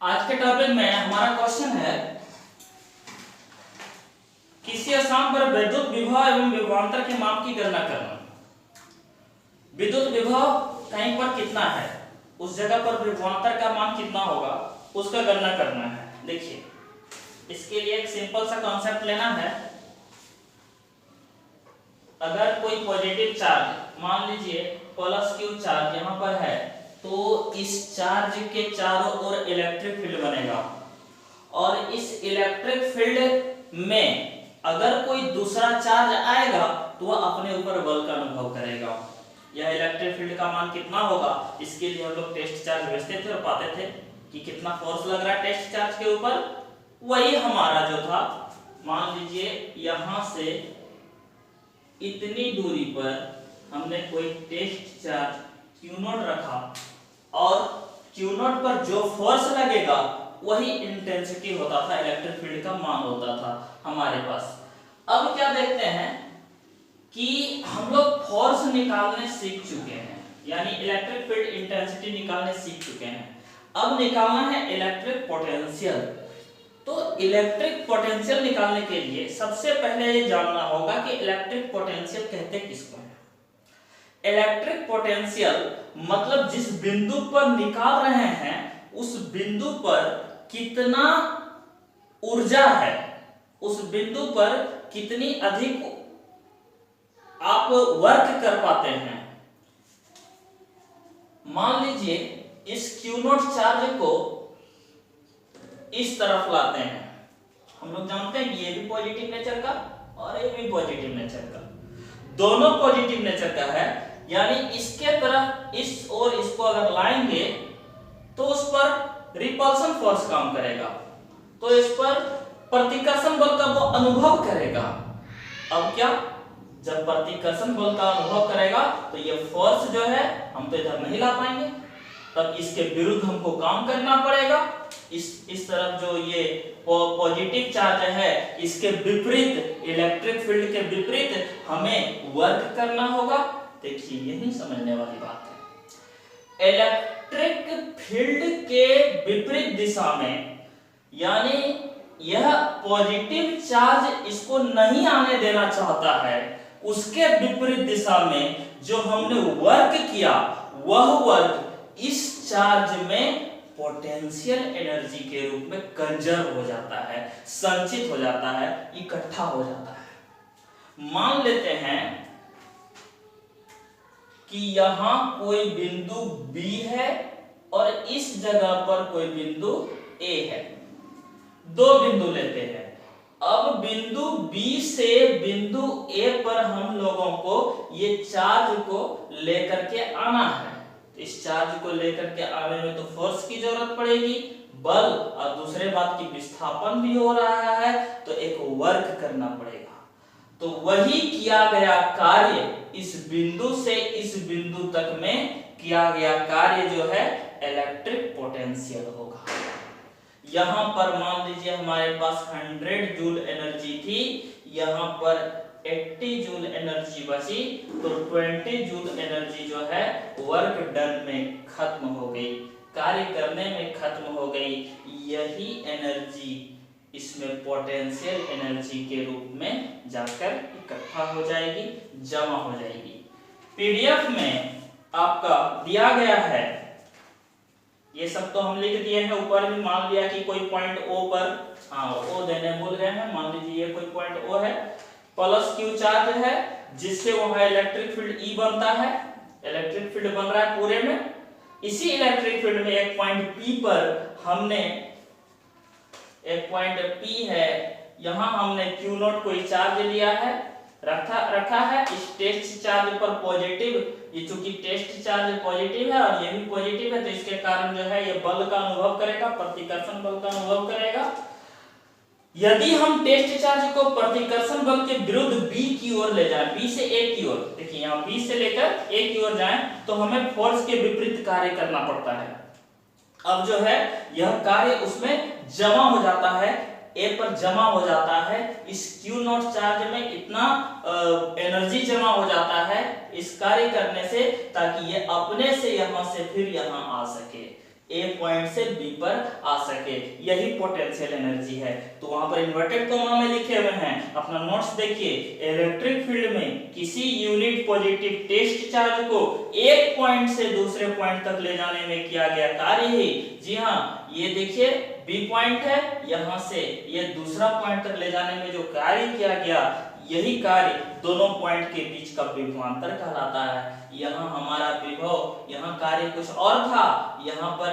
आज के टॉपिक में हमारा क्वेश्चन है, किसी स्थान पर विद्युत विभव एवं विभवांतर के माप की गणना करना। विद्युत विभव कहीं पर कितना है, उस जगह पर विभवांतर का मान कितना होगा, उसका गणना करना है। देखिए, इसके लिए एक सिंपल सा कॉन्सेप्ट लेना है। अगर कोई पॉजिटिव चार्ज, मान लीजिए प्लस क्यू चार्ज यहाँ पर है, तो इस चार्ज के चारों ओर इलेक्ट्रिक फील्ड बनेगा और इस इलेक्ट्रिक फील्ड में अगर कोई दूसरा चार्ज आएगा तो वह अपने ऊपर बल का अनुभव करेगा। यह इलेक्ट्रिक फील्ड का मान कितना होगा, इसके लिए हम लोग टेस्ट चार्ज भेजते थे और पाते थे कि कितना फोर्स लग रहा है टेस्ट चार्ज के ऊपर। वही हमारा जो था, मान लीजिए यहां से इतनी दूरी पर हमने कोई टेस्ट चार्ज Q0 रखा और Q0 पर जो फोर्स लगेगा वही इंटेंसिटी होता था, इलेक्ट्रिक फील्ड का मान होता था हमारे पास। अब क्या देखते हैं कि हम लोग फोर्स निकालने सीख चुके हैं, यानी इलेक्ट्रिक फील्ड इंटेंसिटी निकालने सीख चुके हैं। अब निकालना है इलेक्ट्रिक पोटेंशियल। तो इलेक्ट्रिक पोटेंशियल निकालने के लिए सबसे पहले ये जानना होगा कि इलेक्ट्रिक पोटेंशियल कहते किसको हैं। इलेक्ट्रिक पोटेंशियल मतलब जिस बिंदु पर निकाल रहे हैं उस बिंदु पर कितना ऊर्जा है, उस बिंदु पर कितनी अधिक आप वर्क कर पाते हैं। मान लीजिए इस Q0 चार्ज को इस तरफ लाते हैं। हम लोग जानते हैं कि ये भी पॉजिटिव नेचर का और ये भी पॉजिटिव नेचर का, दोनों पॉजिटिव नेचर का है, यानी इसके तरफ इस और इसको अगर लाएंगे तो उस पर रिपल्सन फोर्स काम करेगा, तो इस पर प्रतिकर्षण बल का वो अनुभव करेगा। अब क्या, जब प्रतिकर्षण बल का अनुभव करेगा तो ये फोर्स जो है हम तो इधर नहीं ला पाएंगे, तब इसके विरुद्ध हमको काम करना पड़ेगा। इस तरफ जो ये पॉजिटिव चार्ज है इसके विपरीत, इलेक्ट्रिक फील्ड के विपरीत हमें वर्क करना होगा। देखिए, यही समझने वाली बात है। इलेक्ट्रिक फील्ड के विपरीत दिशा में, यानी यह पॉजिटिव चार्ज इसको नहीं आने देना चाहता है, उसके विपरीत दिशा में जो हमने वर्क किया वह वर्क इस चार्ज में पोटेंशियल एनर्जी के रूप में कंजर्व हो जाता है, संचित हो जाता है, इकट्ठा हो जाता है। मान लेते हैं कि यहां कोई बिंदु B है और इस जगह पर कोई बिंदु A है। दो बिंदु लेते हैं। अब बिंदु B से बिंदु A पर हम लोगों को ये चार्ज को लेकर के आना है। इस चार्ज को लेकर के आने में तो फोर्स की जरूरत पड़ेगी, बल, और दूसरे बात की विस्थापन भी हो रहा है, तो एक वर्क करना पड़ेगा। तो वही किया गया कार्य इस बिंदु से इस बिंदु तक में किया गया कार्य जो है इलेक्ट्रिक पोटेंशियल होगा। यहां पर मान लीजिए हमारे पास 100 जूल एनर्जी थी, यहां पर 80 जूल एनर्जी बची, तो 20 जूल एनर्जी जो है वर्क डन में खत्म हो गई, कार्य करने में खत्म हो गई। यही एनर्जी इसमें पोटेंशियल एनर्जी के रूप में जाकर इकट्ठा हो जाएगी, जमा हो जाएगी। पीडीएफ में आपका दिया गया है, ये सब तो हम लिख दिए हैं, ऊपर भी मान लिया कि कोई पॉइंट O पर, O देने भूल गए हैं, मान लीजिए ये कोई पॉइंट O है, प्लस Q चार्ज है जिससे वहां इलेक्ट्रिक फील्ड E बनता है, इलेक्ट्रिक फील्ड बन रहा है पूरे में। इसी इलेक्ट्रिक फील्ड में एक पॉइंट P पर हमने, एक पॉइंट P है, यहां हमने Q0 कोई चार्ज लिया है, रखा है। इस टेस्ट चार्ज पर पॉजिटिव, ये चूंकि टेस्ट चार्ज पॉजिटिव है और ये भी पॉजिटिव है, तो इसके कारण जो है ये बल का अनुभव करेगा, प्रतिकर्षण बल का अनुभव करेगा। यदि हम टेस्ट चार्ज को प्रतिकर्षण बल के विरुद्ध B की ओर ले जाएं, B से A की ओर, देखिए यहाँ B से लेकर A की ओर जाएं, तो हमें फोर्स के विपरीत कार्य करना पड़ता है। अब जो है यह कार्य उसमें जमा हो जाता है, A पर जमा हो जाता है, इस Q0 चार्ज में इतना एनर्जी जमा हो जाता है इस कार्य करने से, ताकि ये अपने से यहां से फिर यहां आ सके। ए पॉइंट से बी पर आ सके, यही पोटेंशियल एनर्जी है। तो वहां पर इन्वर्टेड कॉमा में लिखे हुए हैं, अपना नोट्स देखिए, इलेक्ट्रिक फील्ड में किसी यूनिट पॉजिटिव टेस्ट चार्ज को एक पॉइंट से दूसरे पॉइंट तक ले जाने में किया गया कार्य ही, जी हाँ, ये देखिए बी पॉइंट है, यहां से ये दूसरा पॉइंट तक ले जाने में जो कार्य किया गया, यही कार्य दोनों पॉइंट के बीच का विभवांतर कहलाता है। यहाँ हमारा विभव, यहाँ कार्य कुछ और था, यहाँ पर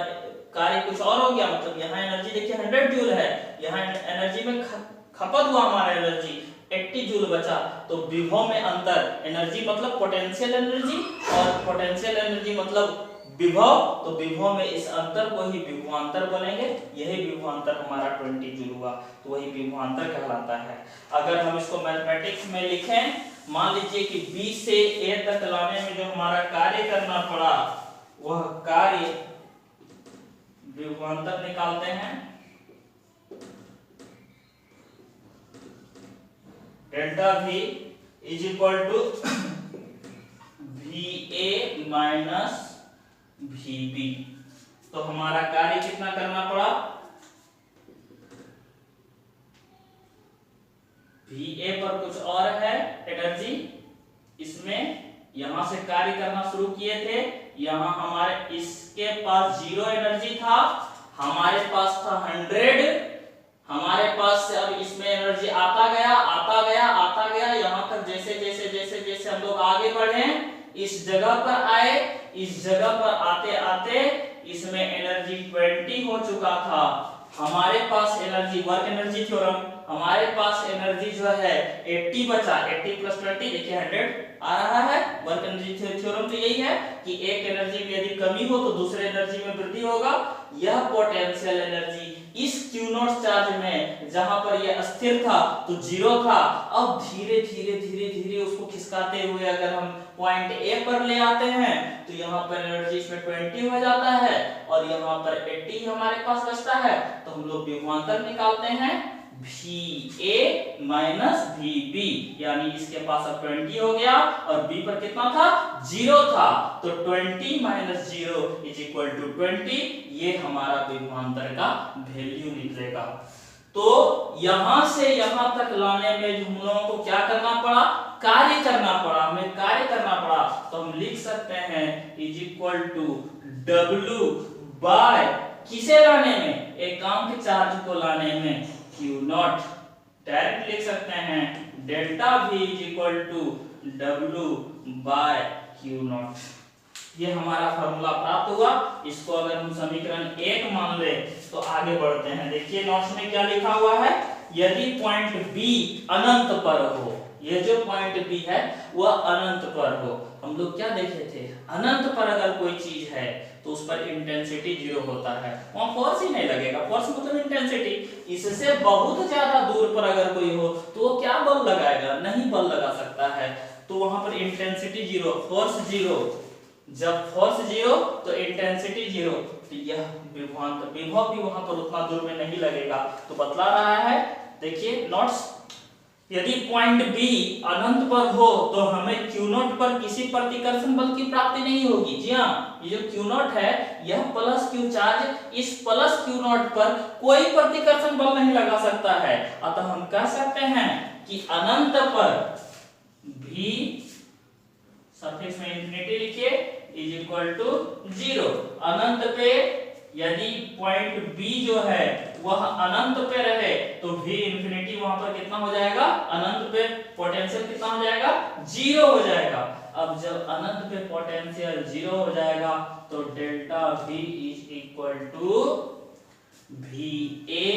कार्य कुछ और हो गया, मतलब यहाँ एनर्जी देखिए 100 जूल है, यहाँ एनर्जी में खपत हुआ हमारा एनर्जी 80 जूल बचा। तो विभव में अंतर, एनर्जी मतलब पोटेंशियल एनर्जी और पोटेंशियल एनर्जी मतलब विभव, तो विभव में इस अंतर को ही विभवांतर बोलेंगे, यही विभवांतर हमारा 20 जूल हुआ, तो वही विभवांतर कहलाता है। अगर हम इसको मैथमेटिक्स में लिखें, मान लीजिए कि B से A तक लाने में जो हमारा कार्य करना पड़ा, वह कार्य विभवांतर निकालते हैं, delta V is equal to VA minus VB। तो हमारा कार्य कितना करना पड़ा, VA पर कुछ और है एनर्जी, इसमें यहां से कार्य करना शुरू किए थे, यहां हमारे इसके पास 0 एनर्जी था, हमारे पास था 100, हमारे पास से अब इसमें एनर्जी आता गया आता गया आता गया, यहां तक जैसे जैसे जैसे जैसे हम लोग आगे बढ़े, इस जगह पर आए, इस जगह पर आते आते इसमें एनर्जी 20 हो चुका था। हमारे पास एनर्जी, वर्क एनर्जी थ्योरम, हमारे पास एनर्जी जो है 80 बचा, 80 प्लस 20 देखिए 100 आ रहा है। वर्क एनर्जी थ्योरम तो यही है कि एक एनर्जी में यदि कमी हो तो दूसरे एनर्जी में वृद्धि होगा। यह पोटेंशियल एनर्जी इस Q0 चार्ज में, जहां पर यह अस्थिर था तो 0 था, अब धीरे धीरे धीरे धीरे उसको खिसकाते हुए अगर हम पॉइंट A पर ले आते हैं तो यहाँ पर एनर्जी इसमें 20 हो जाता है और यहाँ पर 80 हमारे पास बचता है। तो हम लोग विभवांतर निकालते हैं VA माइनस VB, यानी इसके पास अब 20 हो गया और B पर कितना था, 0 था, तो 20 माइनस 0 इज इक्वल टू 20, ये हमारा विभवांतर का वैल्यू निकलेगा। तो यहां से यहां तक लाने में हम लोगों को क्या करना पड़ा, कार्य करना पड़ा, हमें कार्य करना पड़ा। तो हम लिख सकते हैं is equal to W by, किसे लाने में, एकांक चार्ज को लाने में, Q0, डायरेक्ट लिख सकते हैं delta V is equal to W by Q0। ये हमारा फॉर्मूला प्राप्त हुआ। इसको अगर हम समीकरण 1 मान ले तो आगे बढ़ते हैं। देखिए नोट्स में क्या लिखा हुआ है, यदि पॉइंट B अनंत पर हो, ये जो पॉइंट B है वह अनंत पर हो, हम लोग क्या देखे थे, अनंत पर अगर कोई चीज है तो उस पर इंटेंसिटी 0 होता है, वहां फोर्स ही नहीं लगेगा, फोर्स मतलब इंटेंसिटी। इससे बहुत ज्यादा दूर पर अगर कोई हो तो वो क्या बल लगाएगा, नहीं बल लगा सकता है, तो वहां पर इंटेंसिटी 0, फोर्स 0, जब फोर्स 0 तो इंटेंसिटी 0, तो यह विभव भी वहां पर उतना दूर में नहीं लगेगा। तो बतला रहा है, देखिए नोट्स, यदि पॉइंट B अनंत पर हो तो हमें Q0 पर किसी प्रतिकर्षण बल की प्राप्ति नहीं होगी। जी हाँ, ये जो Q0 है यह प्लस Q चार्ज, इस प्लस Q0 पर कोई प्रतिकर्षण बल नहीं लगा सकता है। अतः हम कह सकते हैं कि अनंत पर V सफिक्स में इंफिनिटी लिखिए इज इक्वल टू 0। अनंत पे यदि पॉइंट B जो है वह अनंत पे रहे तो V इंफिनिटी वहां पर कितना हो जाएगा, अनंत पे पोटेंशियल कितना हो जाएगा, 0 हो जाएगा। अब जब अनंत पे पोटेंशियल 0 हो जाएगा तो delta V is equal to VA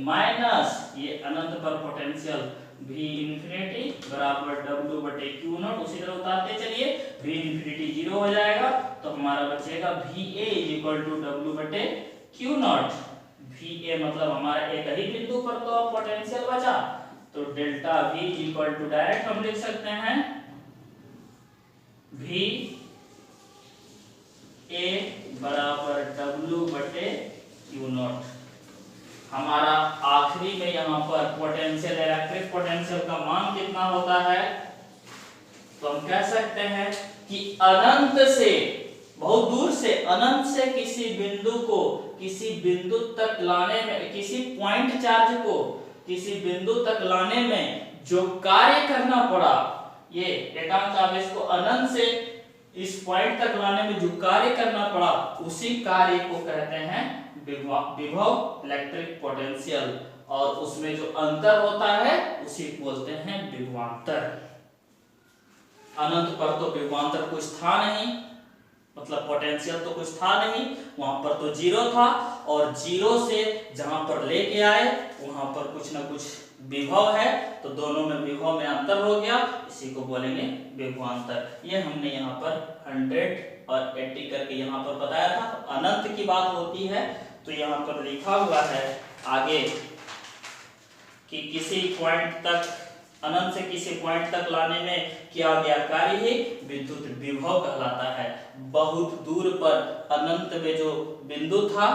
minus, ये अनंत पर पोटेंशियल V इंफिनिटी बराबर W बटे Q0, उसी तरह उतारते चलिए, V इंफिनिटी 0 हो जाएगा तो हमारा बचेगा VA is equal to W बटे Q0। VA मतलब हमारा एक ही बिंदु पर तो पोटेंशियल बचा, तो delta V equal to direct हम लिख सकते हैं VA बराबर W बटे Q0। हमारा आखिरी में यहाँ पर पोटेंशियल, इलेक्ट्रिक पोटेंशियल का मान कितना होता है, तो हम कह सकते हैं कि अनंत से बहुत दूर से अनंत से किसी बिंदु को किसी बिंदु तक लाने में, किसी पॉइंट चार्ज को किसी बिंदु तक लाने में जो कार्य करना पड़ा, ये एकांक आवेश को अनंत से इस पॉइंट तक लाने में जो कार्य करना पड़ा, उसी कार्य को कहते हैं विभव, इलेक्ट्रिक पोटेंशियल, और उसमें जो अंतर होता है उसी को बोलते हैं विभवांतर। अनंत पर तो विभवांतर कुछ था नहीं, मतलब पोटेंशियल तो कुछ था नहीं, वहां पर तो जीरो था, और जीरो से जहां पर लेके आए वहां पर कुछ ना कुछ विभव है, तो दोनों में विभव में अंतर हो गया, इसी को बोलेंगे विभवांतर। ये हमने यहाँ पर 100 और 80 करके यहाँ पर बताया था। अनंत की बात होती है तो यहाँ पर लिखा हुआ है आगे कि किसी पॉइंट तक, अनंत से किसी पॉइंट तक लाने में किया गया कार्य ही विद्युत विभव कहलाता है। बहुत दूर पर अनंत में जो बिंदु था,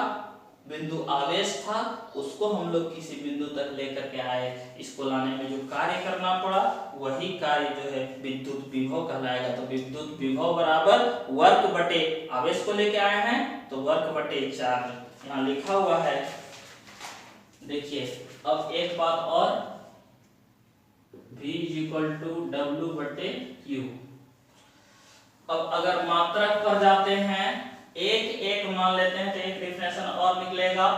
बिंदु आवेश था, उसको हम लोग किसी बिंदु तक लेकर के आए, इसको लाने में जो कार्य करना पड़ा वही कार्य जो है विद्युत विभव कहलाएगा। तो विद्युत विभव बराबर वर्क बटे आवेश को लेके आए हैं तो वर्क बटे चार्ज यहाँ लिखा हुआ है। देखिए अब एक बात और, V = W बटे Q। अब अगर मात्रक पर जाते हैं, एक एक मान लेते हैं तो एक डिफिनेशन और निकलेगा।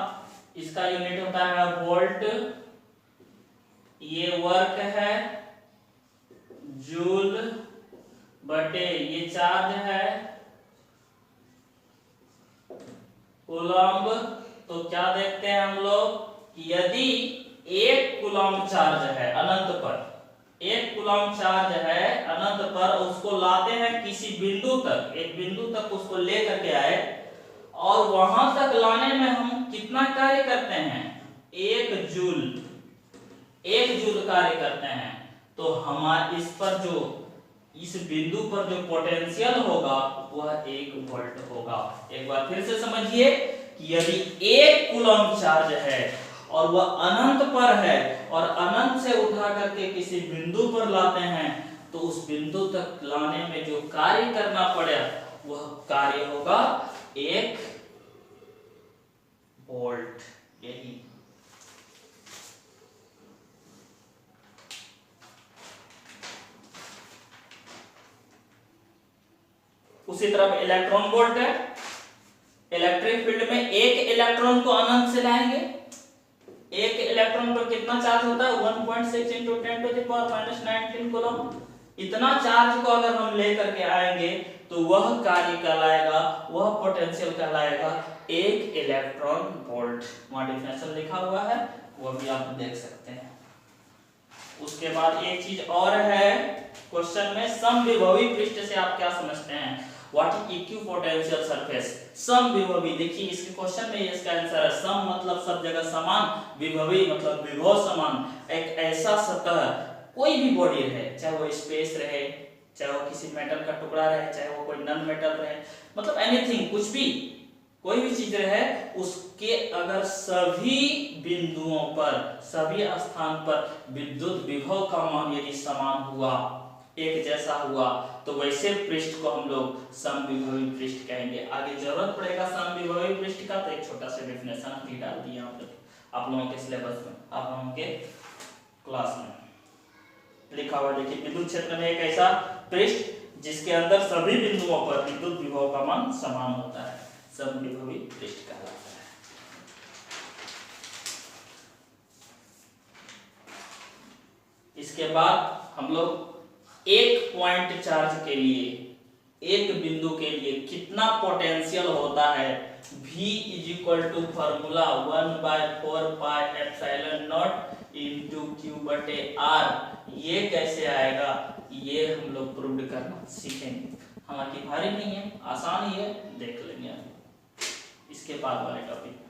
इसका यूनिट होता है वोल्ट, ये वर्क है, जूल बटे ये चार्ज है, कूलम्ब। तो क्या देखते हैं हम लोग कि यदि एक कूलम्ब चार्ज है अनंत पर, एक कूलम्ब चार्ज है अनंत पर, उसको लाते हैं किसी बिंदु तक, एक बिंदु तक उसको ले करके आए, और वहां तक लाने में हम कितना कार्य करते हैं, 1 जूल कार्य करते हैं। तो हमारे इस पर जो, इस बिंदु पर जो पोटेंशियल होगा वह 1 वोल्ट होगा। एक बार फिर से समझिए कि यदि एक कूलम्ब चार्ज है और वह अनंत पर है, और अनंत से उठा करके किसी बिंदु पर लाते हैं, तो उस बिंदु तक लाने में जो कार्य करना पड़े वह कार्य होगा 1 वोल्ट। यही उसी तरह इलेक्ट्रॉन वोल्ट है। इलेक्ट्रिक फील्ड में एक इलेक्ट्रॉन को अनंत से लाएंगे, एक इलेक्ट्रॉन पर कितना चार्ज होता है 1.6 × 10⁻⁻19 कूलम्ब। इतना चार्ज को अगर हम लेकर के आएंगे तो वह कार्य कहलाएगा, वह पोटेंशियल कहलाएगा 1 इलेक्ट्रॉन वोल्ट। वहां डिफिनेशन लिखा हुआ है, वो भी आप देख सकते हैं। उसके बाद एक चीज और है क्वेश्चन में, समविभवी पृष्ठ से आप क्या समझते हैं, व्हाट इज इक्विपोटेंशियल सरफेस। समविभवी, देखिए इसके क्वेश्चन में इसका आंसर है सम मतलब सब जगह समान, विभवी मतलब विभव समान। एक ऐसा सतह, कोई भी बॉडी रहे, चाहे वो स्पेस रहे, चाहे वो किसी मेटल का टुकड़ा रहे, चाहे वो कोई नॉन मेटल रहे, मतलब एनीथिंग, कुछ भी, कोई भी चीज रहे, उसके अगर सभी बिंदुओं पर, सभी स्थान पर विद्युत विभव का मान यदि समान हुआ, एक जैसा हुआ, तो वैसे पृष्ठ को हम लोग समविभवी पृष्ठ कहेंगे। आगे जरूरत पड़ेगा समविभवी पृष्ठ का तो एक छोटा सा डेफिनेशन हमने डाल दिया आप लोगों के सिलेबस में, आप लोगों के क्लास में लिखा हुआ। देखिए विद्युत क्षेत्र में एक ऐसा पृष्ठ जिसके अंदर सभी बिंदुओं पर विद्युत विभव का मान समान होता है, समविभवी पृष्ठ कहलाता है। इसके बाद हम लोग एक पॉइंट चार्ज के लिए, एक बिंदु के लिए कितना पोटेंशियल होता है, V = फॉर्मूला 1/4πε0 × Q/R, ये कैसे आएगा, ये हम लोग प्रूव करना सीखेंगे। हालांकि भारी नहीं है, आसान ही है, देख लेंगे इसके बाद वाले टॉपिक।